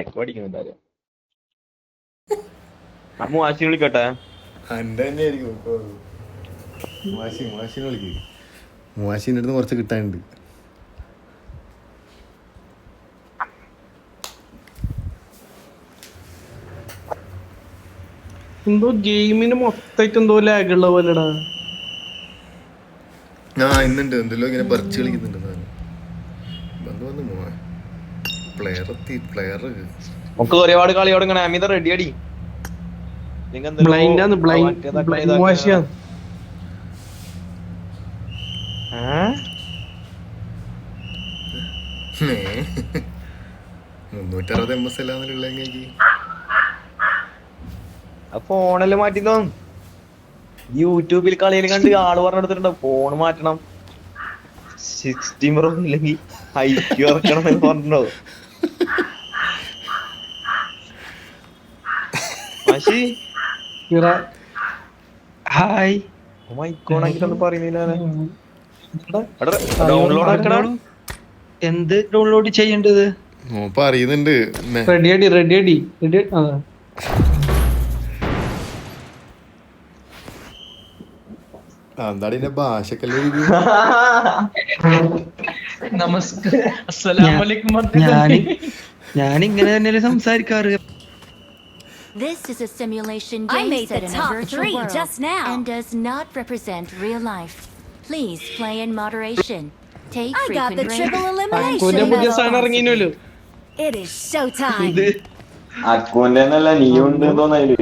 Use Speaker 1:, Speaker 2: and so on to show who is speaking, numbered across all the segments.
Speaker 1: Echo അടിക്കുന്നുണ്ടാവില്ല. അമ്മ വാശി വിളിക്കട്ടെ.
Speaker 2: എൻ്റെ തന്നെയായിരിക്കും മൂവാശിനെ വിളിക്കും. മൂവാശിൻ്റെ അടുത്ത് കുറച്ച് കിട്ടാനുണ്ട്.
Speaker 3: എന്തോ ഗെയിമിന് മൊത്തമായിട്ട് എന്തോ ലാഗുള്ള പോലെടാ.
Speaker 2: ഇന്നുണ്ട് എന്തെല്ലോ ഇങ്ങനെ പറിച്ച് കളിക്കുന്നുണ്ട്.
Speaker 1: നമുക്ക് ഒരുപാട് കളി തുടങ്ങണേ. അമിത റെഡി അടി.
Speaker 3: ബ്ലൈൻഡാന്ന് ബ്ലൈൻഡ് വാശിയാണ്.
Speaker 2: 360 MS അല്ലാന്നുള്ള
Speaker 1: ഫോണെല്ലാം മാറ്റി തോന്നും. യൂട്യൂബിൽ കളിയിൽ കണ്ട് ആള് പറഞ്ഞെടുത്തിട്ടുണ്ടോ ഫോണ് മാറ്റണം, 60 Pro ഇല്ലെങ്കിൽ ഹൈക്ക് ഇറക്കണം എന്ന് പറഞ്ഞിട്ടുണ്ടോ?
Speaker 3: ഹായ്
Speaker 1: മൈക്കോണെങ്കിലൊന്നും പറയുന്നില്ല. ഡൗൺലോഡ് ആക്കണ
Speaker 3: എന്ത് ഡൗൺലോഡ് ചെയ്യേണ്ടത്
Speaker 2: പറയുന്നുണ്ട്.
Speaker 3: റെഡി
Speaker 2: എന്താ ഭാഷക്കല്ലേ.
Speaker 3: ഞാൻ ഇങ്ങനെ തന്നെ സംസാരിക്കാറ്.
Speaker 4: This is a simulation game set in a virtual world just now and does not represent real life. Please play in moderation. Take frequent breaks. I got the triple elimination medal. It is showtime.
Speaker 1: അക്കൗണ്ടല്ല നീ ഉണ്ട് തോന്നല്.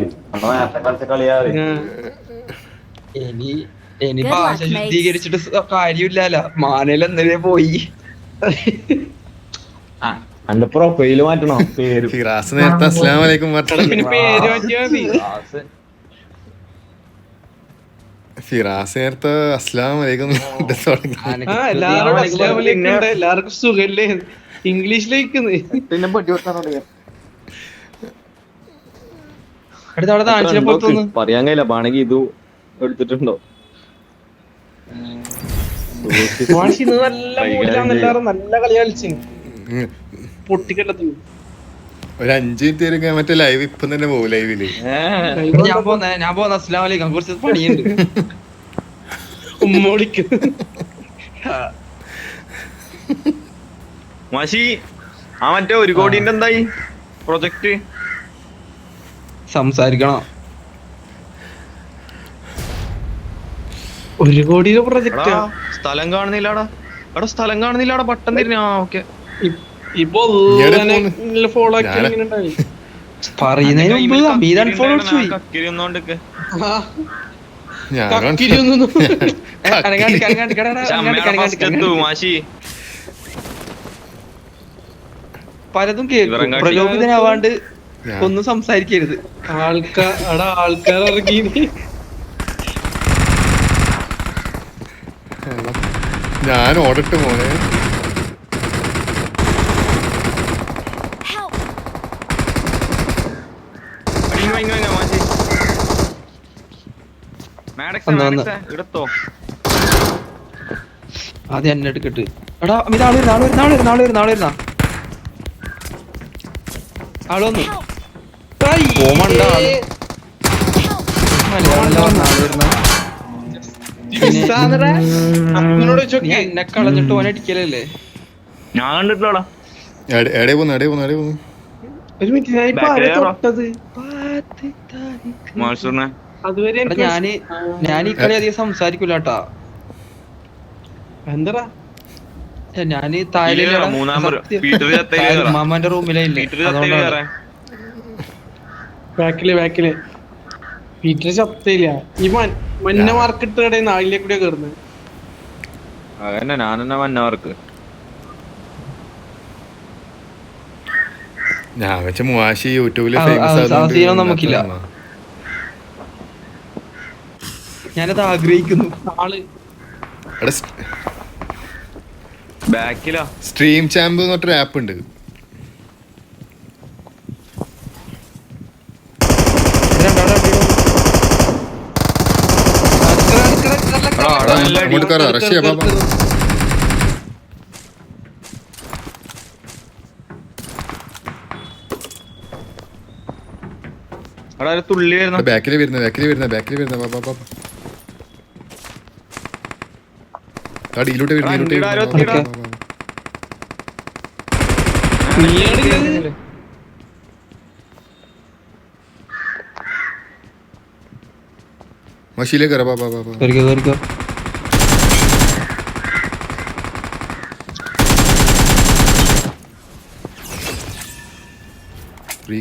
Speaker 3: ഇനി ഭാഷ ശുദ്ധീകരിച്ചിട്ട് കാര്യമില്ലല്ലോ. മാനയിൽ എന്നേ പോയി.
Speaker 1: അന്റെ profile മാറ്റണോ? പേര്
Speaker 2: ഫിറാസ് നേരത്തെ അസ്സലാമു അലൈക്കും
Speaker 3: പിന്നെ പേര് മാറ്റിയാ മതി.
Speaker 2: ഫിറാസ് നേരത്തെ അസ്സലാമു അലൈക്കും
Speaker 3: എല്ലാവർക്കും സുഖല്ലേ? ഇംഗ്ലീഷിലേക്ക്
Speaker 1: പറയാൻ കഴിയില്ല. പാണെങ്കിൽ ഇത് എടുത്തിട്ടുണ്ടോ?
Speaker 3: നല്ല കളി കളിച്ചു പൊട്ടിക്കെട്ടു.
Speaker 2: ഒരു 5 മിനിറ്റ് മറ്റേ ലൈവ് ഇപ്പം തന്നെ പോകും. ലൈവില്
Speaker 3: ഞാൻ പോന്ന അസ്സലാമു അലൈക്കും കുറച്ച് പണിയുണ്ട്. ഉമ്മോളിക്ക്
Speaker 1: മാഷി ആ മറ്റേ 1 കോടിന്റെ എന്തായി പ്രൊജക്ട്?
Speaker 3: സംസാരിക്കണോ? 1 കോടിയുടെ പ്രൊജക്ട്
Speaker 1: സ്ഥലം കാണുന്നില്ലാടാ. അവിടെ സ്ഥലം കാണുന്നില്ലാടാ. ബട്ടൺ തിരിഞ്ഞ. ഓക്കെ
Speaker 3: ഇപ്പൊ ഫോളോ പറയുന്നതിന് മുമ്പ് അമീർ അൺഫോളോ പലതും കേൾക്കും. പ്രലോഭിതനാവാണ്ട് ഒന്നും സംസാരിക്കരുത്. ആൾക്കാർ ഇറങ്ങി.
Speaker 2: ഞാൻ ഓടട്ട് മോനെ.
Speaker 3: ആദ്യം എന്നെ എടുക്കട്ട്. എടാ ആള് വരുന്ന ആള് വന്നു. എന്നെ കളഞ്ഞിട്ട് ഓനെ അടിക്കലല്ലേ?
Speaker 1: ഞാൻ കണ്ടിട്ടില്ലടാ.
Speaker 2: എടേ പോന്നു
Speaker 3: ഒരു മിനിറ്റ് ഞാൻ ഈ കളി അധികം സംസാരിക്കൂലട്ടാ. എന്താ ഞാന് മാമാന്റെ റൂമിലായില്ലേ? ബാക്കില് പീറ്റർ ചത്തയില്ല. ഈ മഞ്ഞ മാർക്കിട്ട് കടയിൽ നാളിലെ കൂടെ കയറുന്നത്.
Speaker 1: അതന്നെ ഞാനെന്നെ മഞ്ഞവർക്ക്.
Speaker 2: ഞാൻ വെച്ച മൂവാശി യൂട്യൂബില്
Speaker 3: നമുക്കില്ല. ഞാനത് ആഗ്രഹിക്കുന്നു. ആള്
Speaker 1: ബാക്കിലാ.
Speaker 2: സ്ട്രീം ചാമ്പ് എന്ന് പറഞ്ഞൊരു ആപ്പ് ഉണ്ട്. റഷ്യ
Speaker 1: അവിടെ ഒരു തുള്ളി വരുന്ന
Speaker 2: ബാക്കില് വരുന്ന വാ വാ വാ ഡീലോട്ട് മഷീലേക്ക് കയറാ വാ വാ വാ
Speaker 5: കേറിക്കോ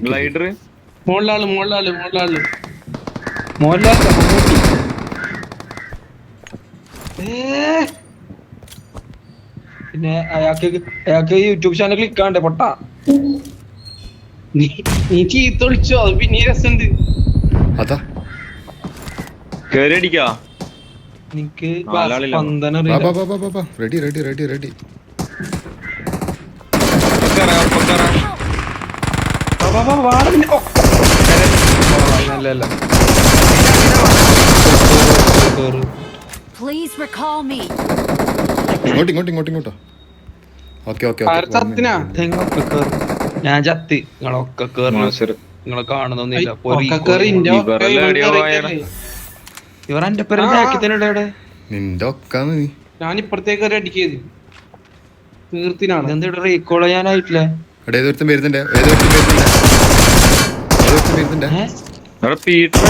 Speaker 1: ഗ്ലൈഡർ
Speaker 3: മോളിലാള്
Speaker 5: മോഹൻലാൽ മമ്മൂട്ടി. പിന്നെ അയാൾക്ക് യൂട്യൂബ് ചാനൽ ക്ലിക്ക് ആണ്ടേ പൊട്ടാ.
Speaker 3: നീ ചീത്തൊളിച്ചോ അത് പിന്നെ രസമുണ്ട്.
Speaker 2: അതാ
Speaker 1: കേറി അടിക്കാ
Speaker 5: എനിക്ക്
Speaker 1: നാലാളില്ല.
Speaker 5: സ്പന്ദനം
Speaker 2: വാ
Speaker 5: അറിയില്ല.
Speaker 2: വാ വാ വാ വാ റെഡി
Speaker 5: വാ, വാ, വാടാ പിന്നെ. ഓ. അല്ല കേറ്.
Speaker 4: Please recall me.
Speaker 2: ഇങ്ങോട്ടോ ഓക്കെ
Speaker 3: ചത്തിനാ
Speaker 5: തെങ്ങൊക്കെ കേറ്. ഞാൻ ചത്ത് നിങ്ങളൊക്കെ കേറി. നിങ്ങളെ കാണുന്നൊന്നുമില്ല. ഇവർ എന്റെ പേര് ബാക്കി തന്നെ ഇവിടെ.
Speaker 2: നിന്റെ ഒക്കാന്ന് നീ
Speaker 3: ഞാൻ ഇപ്പഴത്തേക്ക് ഒരു അടിക്കത് തീർത്തിനാണ്.
Speaker 5: ഇതെന്താ ഇവിടെ റീകോൾ ചെയ്യാനായിട്ടില്ല.
Speaker 2: അവിടെ ഏതൊരുത്തം വരുന്നുണ്ട്
Speaker 5: ഏ?
Speaker 1: അവിടെ പീറ്റർ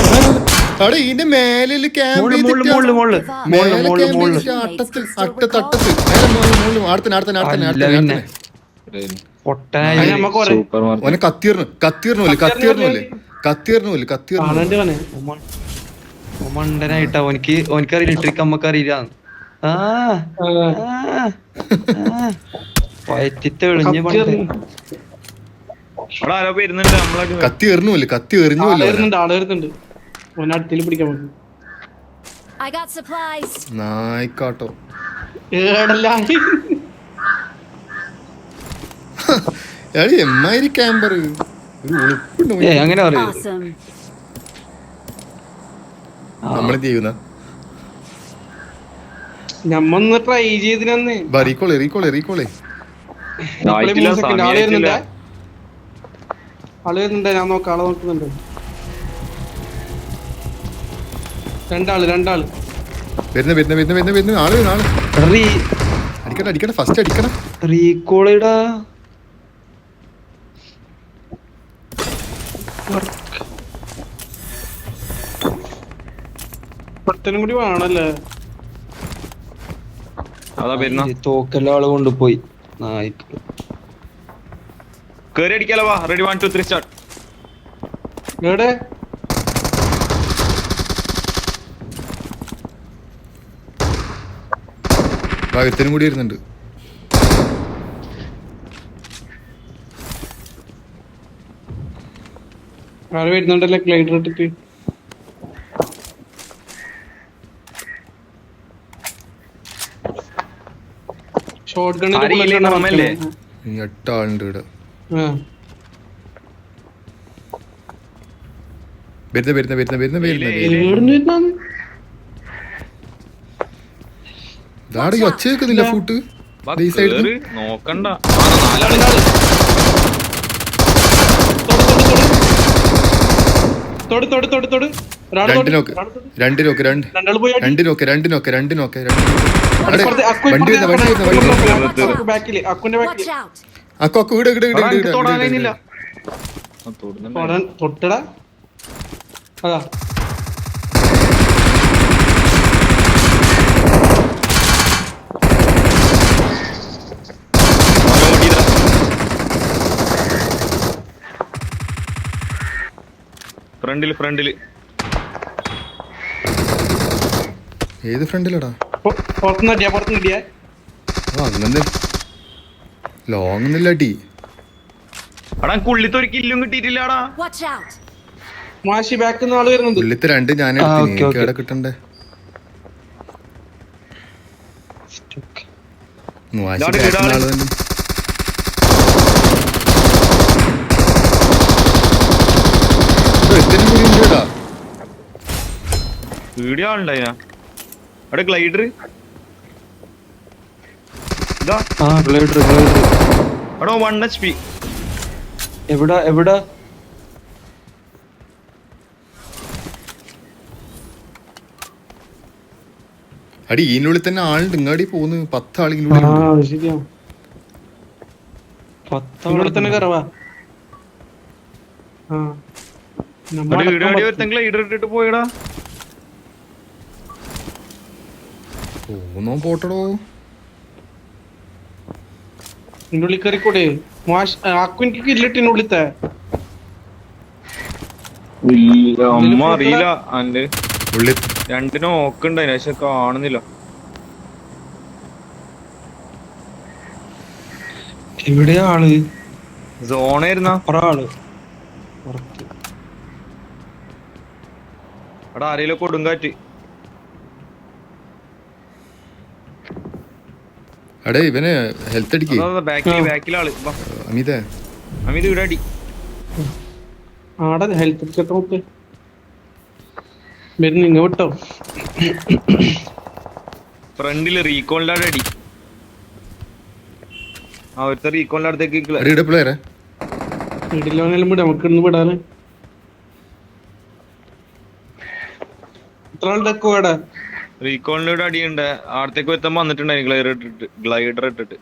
Speaker 2: അവിടെ ഇതിന്റെ മേലില് ക്യാമ്പ്
Speaker 5: മോള് അല്ല പിന്നെ പൊട്ടനായി
Speaker 3: നമ്മ കൊറേ
Speaker 1: സൂപ്പർ മാർക്കറ്റ്
Speaker 2: ഓനെ കത്തിയറിനൂല്
Speaker 5: മണ്ടനായിട്ടാ ഓനിക്കറിയില്ല ട്രിക്ക് അമ്മക്ക് അറിയില്ല. വയറ്റി തെളിഞ്ഞ് പണ്ട്
Speaker 1: അവിടെ ആരോ വരുന്നുണ്ട് നമ്മളൊക്കെ
Speaker 2: കത്തി എറിഞ്ഞൂല്
Speaker 3: ആള് വരുന്നുണ്ട് ഓനെ അടുത്തിൽ പിടിക്കാൻ പറ്റും.
Speaker 4: I got supplies.
Speaker 2: നായിക്കാട്ടോ
Speaker 3: ഏടല്ലാണ്ട്
Speaker 2: എമ്മാതിരി ക്യാമ്പർ ഒരു ഉളുപ്പുണ്ട്
Speaker 5: അങ്ങനെ പറയൂ.
Speaker 4: Awesome.
Speaker 2: നമ്മള് ചെയ്യുന്ന
Speaker 3: നമ്മൊന്ന് ട്രൈ ചെയ്തിനന്ന്.
Speaker 2: റീകോളെ
Speaker 3: ആള് വരുന്നുണ്ട് ഞാൻ നോക്കാം. ആളെ നോക്കുന്നുണ്ട്. രണ്ടാള്
Speaker 2: വരുന്ന ആള് അടിക്കട്ടെ ഫസ്റ്റ് അടിക്കണം.
Speaker 5: റീകോളിടാ
Speaker 3: പെട്ടനും കൂടി വേണല്ലേ.
Speaker 1: അതാ വരുന്ന
Speaker 5: തോക്കെല്ലാം ആള് കൊണ്ടുപോയി. നായിക്ക്
Speaker 1: കേറി അടിക്കാലോ. വാ റെഡി 1 2 3 സ്റ്റാർട്ട്.
Speaker 3: എവിടെ
Speaker 2: ഒരുത്തനും കൂടി വരുന്നുണ്ട്.
Speaker 3: ആര് വരുന്നുണ്ടല്ലേ ഗ്ലൈഡർ ഇട്ടിട്ട്. ഷോട്ട്
Speaker 1: ആരെയില്ലേ നമ്മല്ലേ?
Speaker 2: ഇനി 8 ആളുണ്ട് ഇവിടെ. വരുന്ന ഇതാടെ ഈ ഒച്ച കേൾക്കുന്നില്ല ഫൂട്ട്
Speaker 1: വാ,
Speaker 2: ഈ സൈഡിൽ
Speaker 1: കേറ്, നോക്കണ്ട.
Speaker 2: രണ്ട് നോക്ക്
Speaker 4: Watch out.
Speaker 2: അക്കൊക്കെ
Speaker 1: തൊടാനില്ല.
Speaker 3: തൊട്ടടാ അതാ
Speaker 1: ഫ്രണ്ടില്
Speaker 2: ഏത് ഫ്രണ്ടിലടാ?
Speaker 3: പുറത്തുനിന്ന്
Speaker 2: അങ്ങനെ ലോങ് ഒന്നില്ല അടി.
Speaker 1: അവിടെ കുള്ളിത്ത് ഒരു കില്ലും കിട്ടിയിട്ടില്ലാടാ.
Speaker 4: Watch out.
Speaker 3: മാഷി ബാക്ക് ആള് വരുന്നുണ്ട്.
Speaker 2: ഉള്ളിത്തെ രണ്ട് ഞാൻ ഇവിടെ കിട്ടണ്ടേ. ആള് തന്നെ
Speaker 1: വീഡിയോ ആളുണ്ടായ അവിടെ ഗ്ലൈഡർ ഇതാ അവിടെ 1 HP.
Speaker 5: എവിടാ
Speaker 2: അടി ഇതിനുള്ളിൽ തന്നെ ആളുണ്ട് ഇങ്ങാടി പോന്ന് 10 ആൾ
Speaker 3: ആ
Speaker 2: ഇതിനുള്ളിൽ
Speaker 3: അത് ശരിയാ. ഇവിടെ തന്നെ കയറവാ. ആ
Speaker 1: ഒരുത്തെങ്കിലും ലീഡർ ഇട്ടിട്ട് പോയടാ.
Speaker 2: പോന്നോ പോട്ടടോ.
Speaker 3: ഇതിന്റെ ഉള്ളിൽ കയറിക്കൂടെ? ആക്കുനിക്ക് കില്ലിട്ടിനുള്ളിത്തെ
Speaker 1: അമ്മ അറിയില്ല. അന്റെ
Speaker 2: ഉള്ളിൽ
Speaker 1: രണ്ടിനും നോക്കണ്ടായി പക്ഷെ കാണുന്നില്ല.
Speaker 5: എവിടെയാ ആള്?
Speaker 1: സോണായിരുന്ന
Speaker 5: ആള്
Speaker 1: അവിടെ ആരെങ്കിലും കൊടുങ്കാറ്റ്.
Speaker 2: അടേ ഇവന് ഹെൽത്ത് അടിക്ക്
Speaker 1: ബാക്കിലാള്.
Speaker 2: അമിതേ
Speaker 1: അമിത് ഇവിടെ അടി.
Speaker 3: ആടെ ഹെൽത്ത് ചെക്ക് നോക്ക് വരുന്നു. ഇങ്ങ വിട്ടോ.
Speaker 1: ഫ്രണ്ടില് റീകോളിന്റെ അവിടെ അടി. അവിടുത്തെ റീകോളിന്റെ അടുത്തേക്ക്
Speaker 2: അടിയുടെ പ്ലെയറെ
Speaker 3: വീട്ടിലോനെല്ലാം വിടാം. നമുക്ക് ഇന്ന് വിടാന് എത്ര ആളുടെ ഇവിടെ?
Speaker 1: റീകോളിന്റെ ഇവിടെ അടിയുണ്ട്. അടുത്തേക്ക് എത്താൻ വന്നിട്ടുണ്ടായി ഗ്ലൈഡർ ഇട്ടിട്ട്.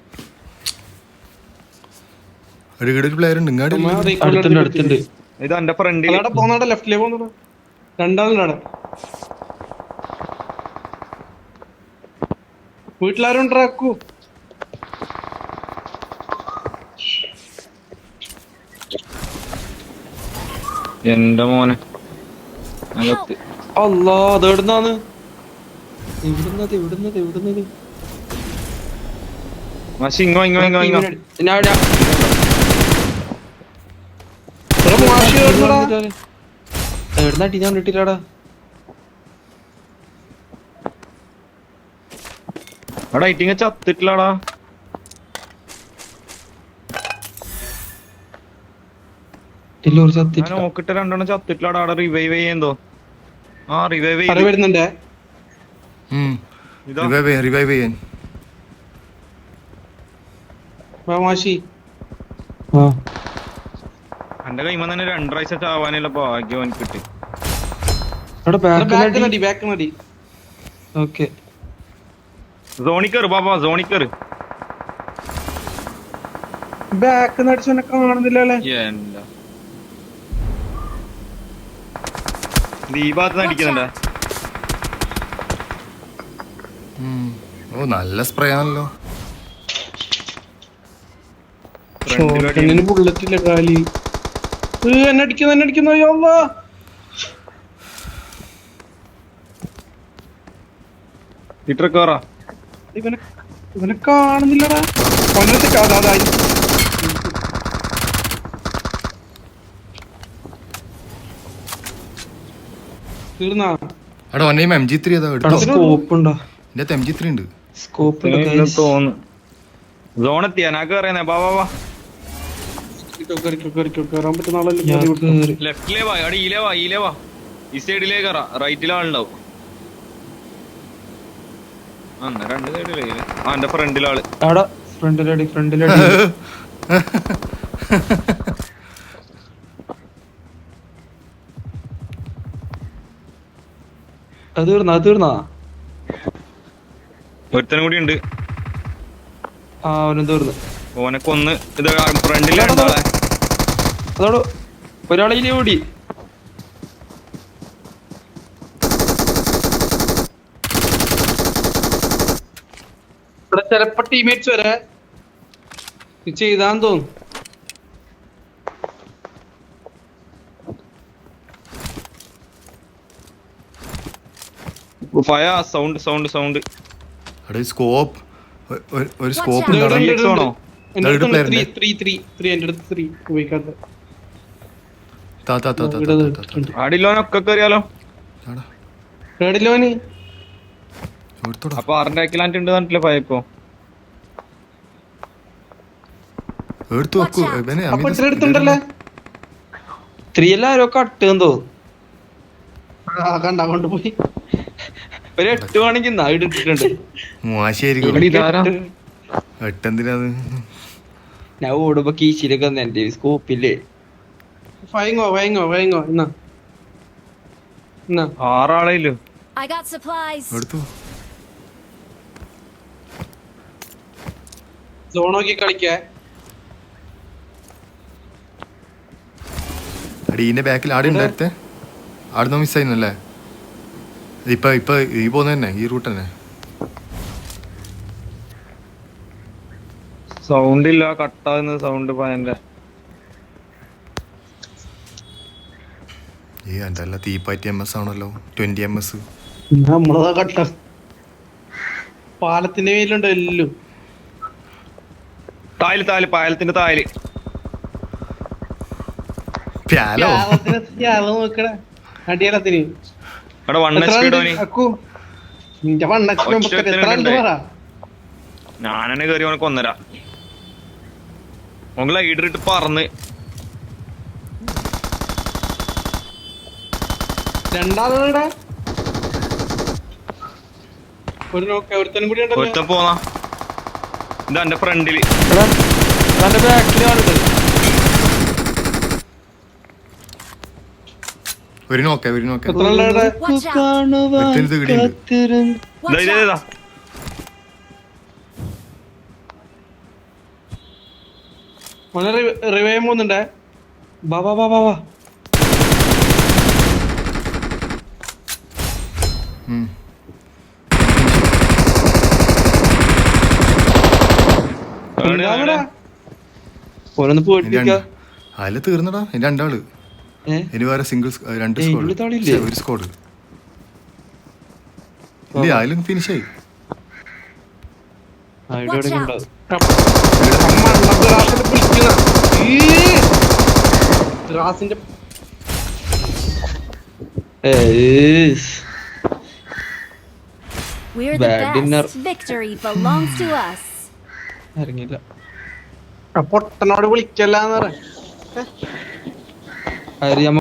Speaker 2: അടിയുടെ പ്ലെയർ ഉണ്ട് ഇങ്ങാടി
Speaker 5: അടുത്തുണ്ട്.
Speaker 1: ഇത് എന്റെ ഫ്രണ്ടിൽ
Speaker 3: പോന്നാടെ ലെഫ്റ്റിലേ പോന്ന രണ്ടാളുടെ വീട്ടിലാരും ഉണ്ടാക്കൂ.
Speaker 1: എന്റെ മോനെ
Speaker 5: അല്ലാ അത് എവിടുന്നാണ്? എവിടുന്നത്?
Speaker 1: പക്ഷെ ഇങ്ങോ
Speaker 5: എവിടുന്ന അടി ഞാൻ കിട്ടില്ലാടാ.
Speaker 1: അവിടെ ഐറ്റിങ്ങ ചത്തിട്ടില്ലാടാ. ഞാൻ നോക്കിട്ട് രണ്ടെണ്ണം ചത്തിട്ടില്ലാടാ. അവിടെ റിവൈവ് ചെയ്യുന്നോ? ആ റിവൈവ്
Speaker 3: വരുന്നുണ്ടേ.
Speaker 2: റിവൈവ് ചെയ്യാൻ
Speaker 3: മാഷി
Speaker 1: എന്റെ കൈമ തന്നെ 2 പ്രാവശ്യം ചാവാനുള്ള ഭാഗ്യം എനിക്ക് കിട്ടി. സോണിക്കറ് ബാബാ സോണിക്കറ്.
Speaker 3: ബാക്ക് നടിച്ചെന്നെ കാണുന്നില്ലല്ലേ.
Speaker 1: എന്താ ഈ ഭാഗത്ത് അടിക്കുന്നുണ്ടാ?
Speaker 2: ഓ നല്ല സ്പ്രേ ആണല്ലോ.
Speaker 3: ബുള്ളറ്റ് ഇല്ല കാലി. എന്നെ അടിക്കുന്നു. ഇവനെ കാണുന്നില്ലടാ. തീർന്നാ
Speaker 2: അവിടെ ഒന്നേ MG3 അതാ
Speaker 5: സ്കോപ്പ് ഉണ്ടോ?
Speaker 2: ഇതിന്റെ MG3 ഉണ്ട്.
Speaker 5: സ്കോപ്പ്
Speaker 1: തോന്നുന്നു. സോണെത്തിയാ നാക്ക് പറയുന്നേ. ബാ
Speaker 3: കയറാൻ പറ്റുന്ന ആളല്ലേ.
Speaker 1: ലെഫ്റ്റിലേ വാ. അവിടെ ഈലേ വാ. ഈ സൈഡിലേ കയറാ. റൈറ്റിൽ ആളുണ്ടാവും. രണ്ട് സൈഡിലേ. ആ എന്റെ ഫ്രണ്ടിലാള്.
Speaker 5: അവിടെ ഫ്രണ്ടിലടി അത് തീർന്നാ.
Speaker 1: ഒരുത്തനും കൂടി ഉണ്ട്.
Speaker 5: ആ അവനും തീർന്നു.
Speaker 1: ഓനക്കൊന്ന് ഇത് ഫ്രണ്ടിലാളെ.
Speaker 5: അതോട് ഒരാളിലെ ഓടി.
Speaker 3: ഇവിടെ ചിലപ്പോ ടീമേറ്റ്സ് വരെ ചെയ്താന്ന് തോന്നുന്നു.
Speaker 1: സൗണ്ട്
Speaker 2: അവിടെ സ്കോപ്പ് ഒരു സ്കോപ്പ്
Speaker 1: ആണോ?
Speaker 3: ഉപയോഗിക്കാത്ത
Speaker 1: ആടില്ലോനൊക്കെ കയറിയാലോ.
Speaker 3: കേടില്ലോന്.
Speaker 1: അപ്പൊ 6 കിലാൻഡ് ഉണ്ട് പയപ്പോ
Speaker 2: എടുത്തു വെക്കൂ.
Speaker 3: എടുത്തുണ്ടല്ലേ
Speaker 5: 3 എല്ലാരും ഒക്കെ അട്ടെന്തോ
Speaker 3: കണ്ട കൊണ്ടുപോയി.
Speaker 5: ഒരു 8 വേണമെങ്കിൽ ഇട്ടിട്ടുണ്ട്.
Speaker 2: മോശായിരിക്കും. 8 എന്തിനാ?
Speaker 5: ഞാൻ ഓടുമ്പോ കീശിലൊക്കെ എന്റെ സ്കോപ്പില്ലേ.
Speaker 3: വയങ്ങോ
Speaker 1: 6 ആളേലോ.
Speaker 4: I got supplies.
Speaker 2: എടുത്തു.
Speaker 3: സോൺ നോക്കി കളിക്കാ.
Speaker 2: അടീന്റെ ബാക്കിൽ ആടെ ഉണ്ടായിരുത്തെ ആടുന്ന് മിസ്സായിരുന്നല്ലേ. ഇപ്പൊ ഈ പോകുന്ന തന്നെ ഈ റൂട്ട് തന്നെ.
Speaker 1: സൗണ്ട് ഇല്ല, കട്ടാകുന്ന സൗണ്ട് പയന്റെ.
Speaker 2: എന്റെ അല്ല തീപ്പാറ്റി MS ആണല്ലോ 20 MS.
Speaker 3: നമ്മളതാ കട്ട പാലത്തിന്റെ മേലുണ്ട് എല്ലും.
Speaker 1: താല് പാലത്തിന്റെ താല്.
Speaker 2: പ്യാലോ
Speaker 3: നോക്കണേ അടിയാലത്തിന്
Speaker 1: ഇവിടെ 1 HP ഇടോനി.
Speaker 3: നിന്റെ വണ്ണ പറ.
Speaker 1: ഞാനെന്നെ കേറി ഓനെ കൊന്നരാ. ഓങ്ങളെ ഈടിട്ട് പറന്ന്
Speaker 3: രണ്ടാമത് ഒരു നോക്ക ഒരുത്തനും കൂടി ഉണ്ടല്ലോ.
Speaker 1: ഒരുത്തൻ പോന്നാ ഇതാ എന്റെ ഫ്രണ്ടില്.
Speaker 5: എന്റെ ബാക്കിൽ ആളുണ്ട്.
Speaker 2: ഒരു നോക്ക
Speaker 3: എത്ര ഉള്ളവിടെ?
Speaker 4: Watch out!
Speaker 2: ഇത് കിടിയുണ്ട്.
Speaker 4: Watch out!
Speaker 1: ഇതാ
Speaker 3: മോനെ റിവൈവ് പോകുന്നുണ്ടേ.
Speaker 5: വാ വാ വാ വാ വാ. ഓരോന്ന് പോയിട്ടിരിക്ക.
Speaker 2: അതില് തീർന്നടാ ഇനി രണ്ടാള്. ഇനി വേറെ സിംഗിൾ 2 സ്കോഡ് ഒരു സ്കോഡ് ഇല്ല അതിലും ഫിനിഷായി.
Speaker 4: Watch out!
Speaker 3: ഗ്രാസിന്റെ
Speaker 4: We're the
Speaker 5: Bad dinner.
Speaker 4: best. Victory belongs to us.
Speaker 5: ഇറങ്ങിയില്ല.
Speaker 3: പൊട്ടനോട് വിളിക്കല്ലാന്ന് പറ.
Speaker 5: അറിയാമ